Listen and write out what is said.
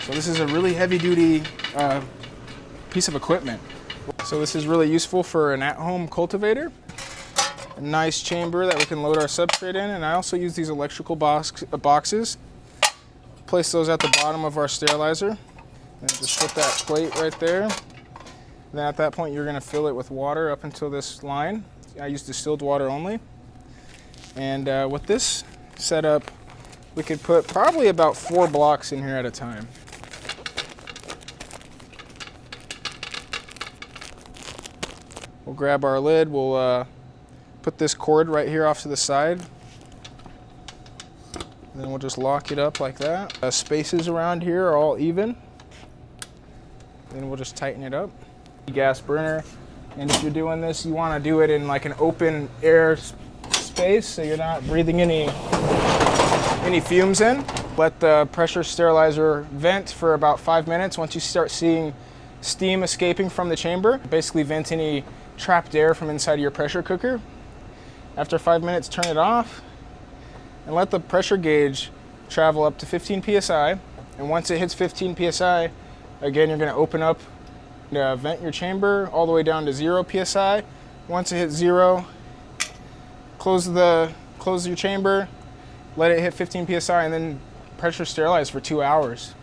So this is a really heavy duty piece of equipment. So this is really useful for an at-home cultivator. A nice chamber that we can load our substrate in, and I also use these electrical boxes. Place those at the bottom of our sterilizer, and just put that plate right there. Then at that point you're going to fill it with water up until this line. I use distilled water only. And with this setup, we could put probably about 4 blocks in here at a time. We'll grab our lid, we'll put this cord right here off to the side. Then we'll just lock it up like that. The spaces around here are all even. Then we'll just tighten it up. Gas burner, and if you're doing this, you want to do it in like an open air space so you're not breathing any fumes in. Let the pressure sterilizer vent for about 5 minutes. Once you start seeing steam escaping from the chamber, basically vent any trapped air from inside of your pressure cooker. After 5 minutes, turn it off and let the pressure gauge travel up to 15 psi. And once it hits 15 psi, again, you're going to open up, vent your chamber all the way down to 0 psi. Once it hits 0, close your chamber, let it hit 15 psi, and then pressure sterilize for 2 hours.